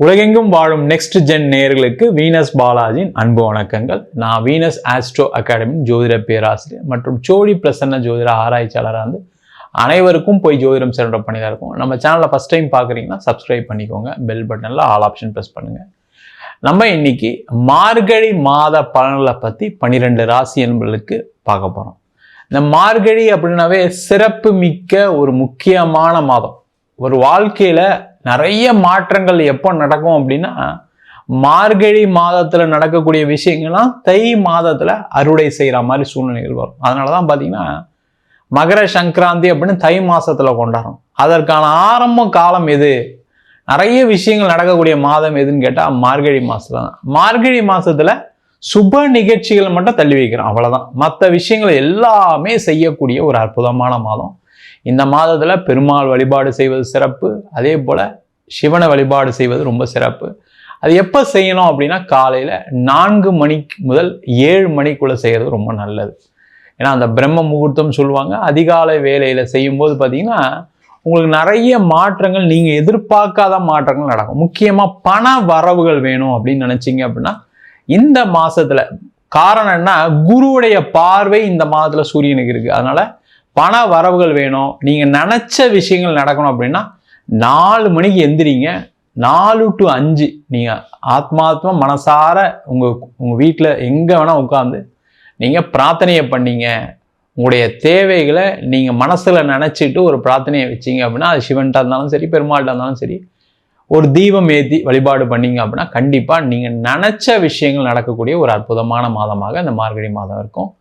உலகெங்கும் வாழும் next gen நேயர்களுக்கு வீனஸ் பாலாஜியின் அன்பு வணக்கங்கள். நான் வீனஸ் ஆஸ்ட்ரோ அகாடமி ஜோதிட பேராசிரியர் மற்றும் சோழி பிரசன்ன ஜோதிட ஆராய்ச்சியாளராக வந்து அனைவருக்கும் போய் ஜோதிடம் சென்ற பண்ணிதான் இருக்கும். நம்ம சேனலை ஃபர்ஸ்ட் டைம் பார்க்குறீங்கன்னா சப்ஸ்கிரைப் பண்ணிக்கோங்க, பெல் பட்டனில் ஆல் ஆப்ஷன் ப்ரெஸ் பண்ணுங்க. நம்ம இன்னைக்கு மார்கழி மாத பலன்களை பற்றி 12 ராசி என்பர்களுக்கு பார்க்க போகிறோம். இந்த மார்கழி அப்படின்னாவே சிறப்பு மிக்க ஒரு முக்கியமான மாதம். ஒரு வாழ்க்கையில நிறைய மாற்றங்கள் எப்போ நடக்கும் அப்படின்னா, மார்கழி மாதத்துல நடக்கக்கூடிய விஷயங்கள்லாம் தை மாதத்துல அறுவடை செய்யற மாதிரி சூழ்நிலைகள் வரும். அதனாலதான் பாத்தீங்கன்னா மகர சங்கராந்தி அப்படின்னு தை மாசத்துல கொண்டாடுறோம். அதற்கான ஆரம்ப காலம் எது, நிறைய விஷயங்கள் நடக்கக்கூடிய மாதம் எதுன்னு கேட்டா மார்கழி மாசத்துல தான். மார்கழி மாசத்துல சுப நிகழ்ச்சிகளை மட்டும் தள்ளி வைக்கிறோம், அவ்வளவுதான். மற்ற விஷயங்களை எல்லாமே செய்யக்கூடிய ஒரு அற்புதமான மாதம். இந்த மாதத்துல பெருமாள் வழிபாடு செய்வது சிறப்பு, அதே போல சிவனை வழிபாடு செய்வது ரொம்ப சிறப்பு. அது எப்போ செய்யணும் அப்படின்னா காலையில 4 மணிக்கு முதல் 7 மணிக்குள்ள செய்யறது ரொம்ப நல்லது. ஏன்னா அந்த பிரம்ம முகூர்த்தம் சொல்லுவாங்க. அதிகாலை வேலையில செய்யும் போது பார்த்தீங்கன்னா உங்களுக்கு நிறைய மாற்றங்கள், நீங்க எதிர்பார்க்காத மாற்றங்கள் நடக்கும். முக்கியமா பண வரவுகள் வேணும் அப்படின்னு நினைச்சீங்க அப்படின்னா இந்த மாசத்துல, காரணம் என்ன, குருவுடைய பார்வை இந்த மாதத்துல சூரியனுக்கு இருக்கு. அதனால பண வரவுகள் வேணும், நீங்க நினைச்ச விஷயங்கள் நடக்கணும் அப்படின்னா 4 மணிக்கு எந்திரிங்க. 4 to 5 நீங்க ஆத்மாத்மா மனசார உங்க வீட்டில் எங்க வேணா உட்காந்து நீங்க பிரார்த்தனையை பண்ணீங்க. உங்களுடைய தேவைகளை நீங்க மனசுல நினைச்சிட்டு ஒரு பிரார்த்தனையை வச்சீங்க அப்படின்னா, அது சிவன்ட்டா இருந்தாலும் சரி, பெருமாள்கிட்ட இருந்தாலும் சரி, ஒரு தீபம் ஏற்றி வழிபாடு பண்ணீங்க அப்படின்னா கண்டிப்பா நீங்க நினைச்ச விஷயங்கள் நடக்கக்கூடிய ஒரு அற்புதமான மாதமாக இந்த மார்கழி மாதம் இருக்கும்.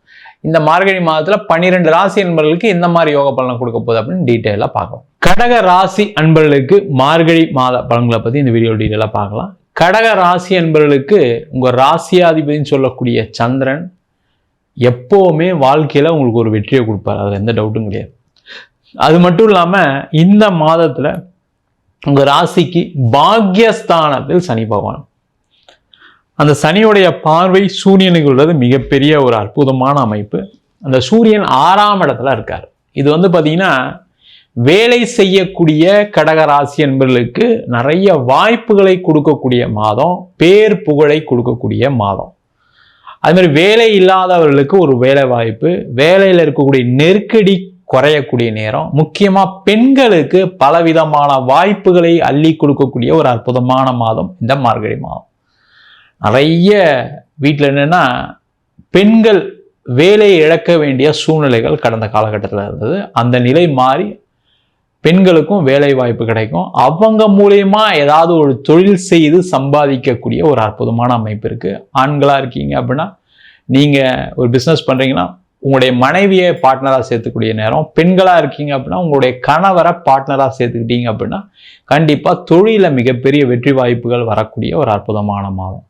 இந்த மார்கழி மாதத்துல 12 ராசி அன்பர்களுக்கு எந்த மாதிரி யோக பலனை கொடுக்க போகுது அப்படின்னு டீட்டெயிலாக பார்க்கலாம். கடக ராசி அன்பர்களுக்கு மார்கழி மாத பலன்களை பத்தி இந்த வீடியோ டீட்டெயிலாக பார்க்கலாம். கடக ராசி அன்பர்களுக்கு உங்க ராசியாதிபதினு சொல்லக்கூடிய சந்திரன் எப்பவுமே வாழ்க்கையில உங்களுக்கு ஒரு வெற்றியை கொடுப்பாரு, அதுல எந்த டவுட்டும் கிடையாது. அது மட்டும் இல்லாம இந்த மாதத்துல உங்க ராசிக்கு பாக்யஸ்தானத்தில் சனி பகவான், அந்த சனியுடைய பார்வை சூரியனுக்கு உள்ளது மிகப்பெரிய ஒரு அற்புதமான அமைப்பு. அந்த சூரியன் 6ஆம் இடத்துல இருக்கார். இது வந்து பாத்தீங்கன்னா வேலை செய்யக்கூடிய கடக ராசி என்பவர்களுக்கு நிறைய வாய்ப்புகளை கொடுக்கக்கூடிய மாதம், பேர் புகழை கொடுக்கக்கூடிய மாதம். அது மாதிரி வேலை இல்லாதவர்களுக்கு ஒரு வேலை வாய்ப்பு, வேலையில் இருக்கக்கூடிய நெருக்கடி குறையக்கூடிய நேரம். முக்கியமா பெண்களுக்கு பலவிதமான வாய்ப்புகளை அள்ளி கொடுக்கக்கூடிய ஒரு அற்புதமான மாதம் இந்த மார்கழி மாதம். நிறைய வீட்டில் என்னன்னா பெண்கள் வேலையை இழக்க வேண்டிய சூழ்நிலைகள் கடந்த காலகட்டத்தில் இருந்தது. அந்த நிலை மாறி பெண்களுக்கும் வேலை வாய்ப்பு கிடைக்கும். அவங்க மூலயமா ஏதாவது ஒரு தொழில் செய்து சம்பாதிக்கக்கூடிய ஒரு அற்புதமான அமைப்பு இருக்கு. ஆண்களா இருக்கீங்க அப்படின்னா நீங்க ஒரு பிசினஸ் பண்றீங்கன்னா உங்களுடைய மனைவியை பார்ட்னரா சேர்த்துக்கூடிய நேரம். பெண்களா இருக்கீங்க அப்படின்னா உங்களுடைய கணவரை பார்ட்னரா சேர்த்துக்கிட்டீங்க அப்படின்னா கண்டிப்பா தொழில மிகப்பெரிய வெற்றி வாய்ப்புகள் வரக்கூடிய ஒரு அற்புதமான மாதம்.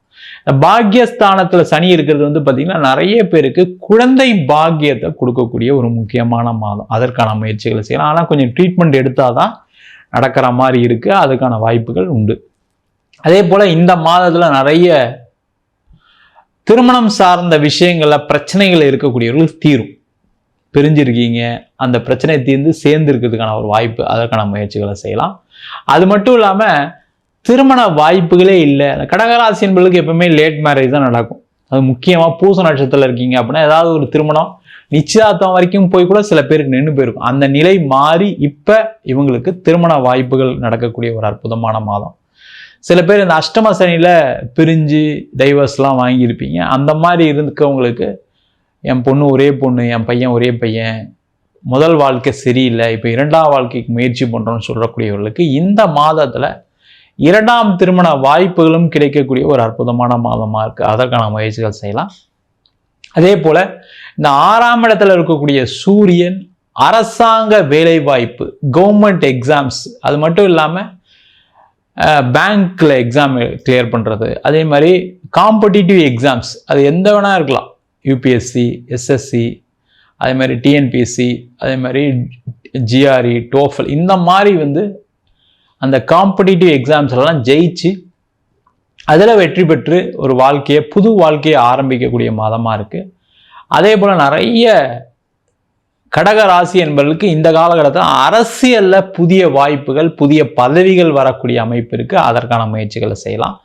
பாக்யஸ்தானத்துல சனி இருக்கிறது வந்து பாத்தீங்கன்னா நிறைய பேருக்கு குழந்தை பாக்கியத்தை கொடுக்கக்கூடிய ஒரு முக்கியமான மாதம். அதற்கான முயற்சிகளை செய்யலாம். ஆனா கொஞ்சம் ட்ரீட்மெண்ட் எடுத்தாதான் நடக்கிற மாதிரி இருக்கு, அதுக்கான வாய்ப்புகள் உண்டு. அதே போல இந்த மாதத்துல நிறைய திருமணம் சார்ந்த விஷயங்கள்ல பிரச்சனைகள் இருக்கக்கூடியவர்கள் தீரும். பிரிஞ்சிருக்கீங்க, அந்த பிரச்சனை தீர்ந்து சேர்ந்து இருக்கிறதுக்கான ஒரு வாய்ப்பு, அதற்கான முயற்சிகளை செய்யலாம். அது மட்டும் இல்லாம திருமண வாய்ப்புகளே இல்லை, அந்த கடகராசி என்பதுக்கு எப்பவுமே லேட் மேரேஜ் தான் நடக்கும். அது முக்கியமா பூச நட்சத்திரத்துல இருக்கீங்க அப்படின்னா ஏதாவது ஒரு திருமணம் நிச்சயதார்த்தம் வரைக்கும் போய் கூட சில பேருக்கு நின்று போயிருக்கும். அந்த நிலை மாறி இப்ப இவங்களுக்கு திருமண வாய்ப்புகள் நடக்கக்கூடிய ஒரு அற்புதமான மாதம். சில பேர் இந்த அஷ்டம சனியில பிரிஞ்சு டைவர்ஸ்லாம் வாங்கியிருப்பீங்க. அந்த மாதிரி இருக்கவங்களுக்கு என் பொண்ணு ஒரே பொண்ணு, என் பையன் ஒரே பையன், முதல் வாழ்க்கை சரியில்லை, இப்போ 2ஆம் வாழ்க்கைக்கு முயற்சி பண்றோம்னு சொல்லக்கூடியவர்களுக்கு இந்த மாதத்துல 2ஆம் திருமண வாய்ப்புகளும் கிடைக்கக்கூடிய ஒரு அற்புதமான மாதமா இருக்கு. அதற்கான முயற்சிகள் செய்யலாம். அதே போல இந்த 6ஆம் இடத்துல இருக்கக்கூடிய சூரியன் அரசாங்க வேலை வாய்ப்பு, கவர்மெண்ட் எக்ஸாம்ஸ், அது மட்டும் இல்லாம பேங்க்ல எக்ஸாம் கிளியர் பண்றது, அதே மாதிரி காம்படிட்டிவ் எக்ஸாம்ஸ், அது எந்த வேணா இருக்கலாம், யூபிஎஸ்சி, எஸ்எஸ்சி, அதே மாதிரி டிஎன்பிஎஸ்சி, அதே மாதிரி ஜிஆர்இ, டோஃபல், இந்த மாதிரி வந்து அந்த காம்படிட்டிவ் எக்ஸாம்ஸ் எல்லாம் ஜெயிச்சு அதில் வெற்றி பெற்று ஒரு வாழ்க்கையை, புது வாழ்க்கையை ஆரம்பிக்கக்கூடிய மாதமா இருக்கு. அதே போல நிறைய கடக ராசி என்பவர்களுக்கு இந்த காலகட்டத்தில் அரசியல்ல புதிய வாய்ப்புகள், புதிய பதவிகள் வரக்கூடிய அமைப்பு இருக்கு. அதற்கான முயற்சிகளை செய்யலாம்.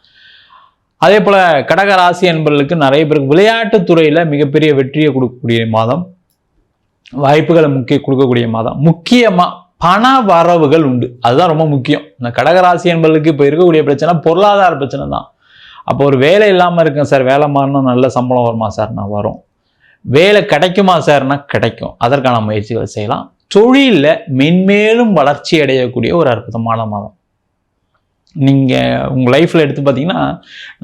அதே போல கடக ராசி என்பவர்களுக்கு நிறைய பேருக்கு விளையாட்டுத் துறையில மிகப்பெரிய வெற்றியை கொடுக்கக்கூடிய மாதம், வாய்ப்புகளை கொடுக்கக்கூடிய மாதம். முக்கியமா பண வரவுகள் உண்டு, அதுதான் ரொம்ப முக்கியம். இந்த கடகராசி என்பவர்களுக்கு இப்போ இருக்கக்கூடிய பிரச்சனை பொருளாதார பிரச்சனை தான். அப்போ ஒரு வேலை இல்லாமல் இருக்கேன் சார், வேலை மாறினா நல்ல சம்பளம் வருமா சார்னா வரும், வேலை கிடைக்குமா சார்னா கிடைக்கும். அதற்கான முயற்சிகளை செய்யலாம். தொழிலில் மென்மேலும் வளர்ச்சி அடையக்கூடிய ஒரு அற்புதமான மாதம். நீங்கள் உங்கள் லைஃப்பில் எடுத்து பார்த்தீங்கன்னா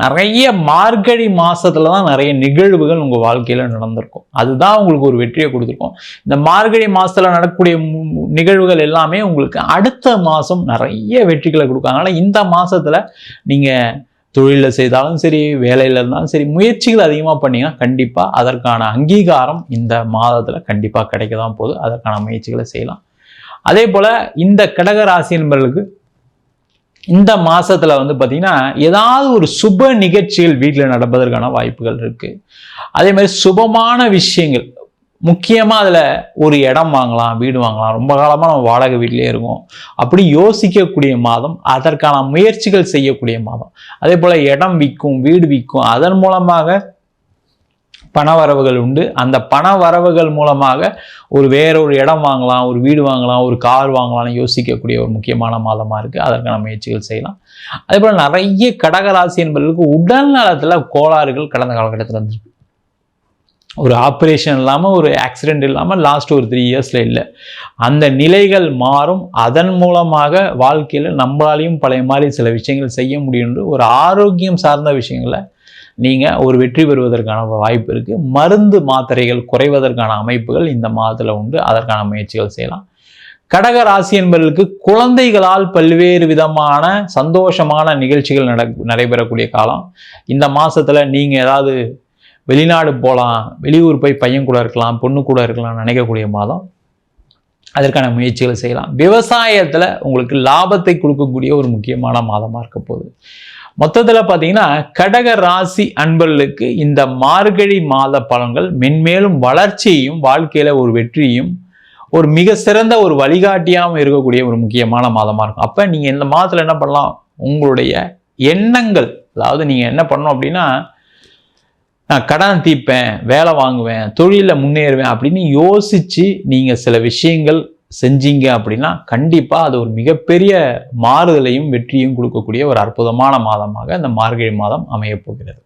நிறைய மார்கழி மாதத்தில் தான் நிறைய நிகழ்வுகள் உங்கள் வாழ்க்கையில் நடந்திருக்கும். அதுதான் உங்களுக்கு ஒரு வெற்றியை கொடுத்துருக்கும். இந்த மார்கழி மாதத்தில் நடக்கக்கூடிய நிகழ்வுகள் எல்லாமே உங்களுக்கு அடுத்த மாதம் நிறைய வெற்றிகளை கொடுக்கும். அதனால் இந்த மாதத்தில் நீங்கள் தொழிலில் செய்தாலும் சரி, வேலையில் இருந்தாலும் சரி, முயற்சிகள் அதிகமாக பண்ணிங்கன்னா கண்டிப்பாக அதற்கான அங்கீகாரம் இந்த மாதத்தில் கண்டிப்பாக கிடைக்க தான் போகுது. அதற்கான முயற்சிகளை செய்யலாம். அதே போல் இந்த கடக ராசி என்பவர்களுக்கு இந்த மாசத்துல பார்த்தீங்கன்னா ஏதாவது ஒரு சுப நிகழ்ச்சிகள் வீட்டில் நடப்பதற்கான வாய்ப்புகள் இருக்கு. அதே மாதிரி சுபமான விஷயங்கள், முக்கியமாக அதில் ஒரு இடம் வாங்கலாம், வீடு வாங்கலாம். ரொம்ப காலமாக நம்ம வாடகை வீட்டிலே இருக்கோம், அப்படி யோசிக்கக்கூடிய மாதம், அதற்கான முயற்சிகள் செய்யக்கூடிய மாதம். அதே போல் இடம் விற்கும், வீடு விற்கும், அதன் மூலமாக பண வரவுகள் உண்டு. அந்த பண வரவுகள் மூலமாக வேறொரு இடம் வாங்கலாம், ஒரு வீடு வாங்கலாம், ஒரு கார் வாங்கலாம்னு யோசிக்கக்கூடிய ஒரு முக்கியமான மாதமாக இருக்குது. அதற்கான முயற்சிகள் செய்யலாம். அதே போல் நிறைய கடகராசி என்பவர்களுக்கு உடல் நலத்தில் கோளாறுகள் கடந்த காலகட்டத்தில் இருந்திருக்கு. ஒரு ஆப்ரேஷன் இல்லாமல், ஒரு ஆக்சிடென்ட் இல்லாமல் லாஸ்ட் ஒரு 3 இயர்ஸில் இல்லை. அந்த நிலைகள் மாறும். அதன் மூலமாக வாழ்க்கையில் நம்மளாலையும் பழைய மாதிரி சில விஷயங்கள் செய்ய முடியும். ஒரு ஆரோக்கியம் சார்ந்த விஷயங்களை நீங்கள் ஒரு வெற்றி பெறுவதற்கான வாய்ப்பு இருக்குது. மருந்து மாத்திரைகள் குறைவதற்கான அமைப்புகள் இந்த மாதத்தில் உண்டு. அதற்கான முயற்சிகள் செய்யலாம். கடக ராசி என்பவர்களுக்கு குழந்தைகளால் பல்வேறு விதமான சந்தோஷமான நிகழ்ச்சிகள் நடைபெறக்கூடிய காலம். இந்த மாதத்தில் நீங்கள் ஏதாவது வெளிநாடு போகலாம், வெளியூர் போய் பையன் கூட இருக்கலாம், பொண்ணு கூட இருக்கலாம் நினைக்கக்கூடிய மாதம். அதற்கான முயற்சிகளை செய்யலாம். விவசாயத்தில் உங்களுக்கு லாபத்தை கொடுக்கக்கூடிய ஒரு முக்கியமான மாதமாக இருக்க போகுது. மொத்தத்தில் பார்த்தீங்கன்னா கடக ராசி அன்பர்களுக்கு இந்த மார்கழி மாத பலன்கள் மென்மேலும் வளர்ச்சியையும் வாழ்க்கையில் ஒரு வெற்றியும் ஒரு மிக சிறந்த ஒரு வழிகாட்டியாகவும் இருக்கக்கூடிய ஒரு முக்கியமான மாதமாக இருக்கும். அப்போ நீங்கள் இந்த மாதத்தில் என்ன பண்ணலாம், உங்களுடைய எண்ணங்கள், அதாவது நீங்கள் என்ன பண்ணணும் அப்படின்னா, நான் கடன் தீர்ப்பேன், வேலை வாங்குவேன், தொழிலில் முன்னேறுவேன் அப்படின்னு யோசித்து நீங்கள் சில விஷயங்கள் செஞ்சீங்க அப்படின்னா கண்டிப்பாக அது ஒரு மிகப்பெரிய மாறுதலையும் வெற்றியும் கொடுக்கக்கூடிய ஒரு அற்புதமான மாதமாக இந்த மார்கழி மாதம் அமையப் போகிறது.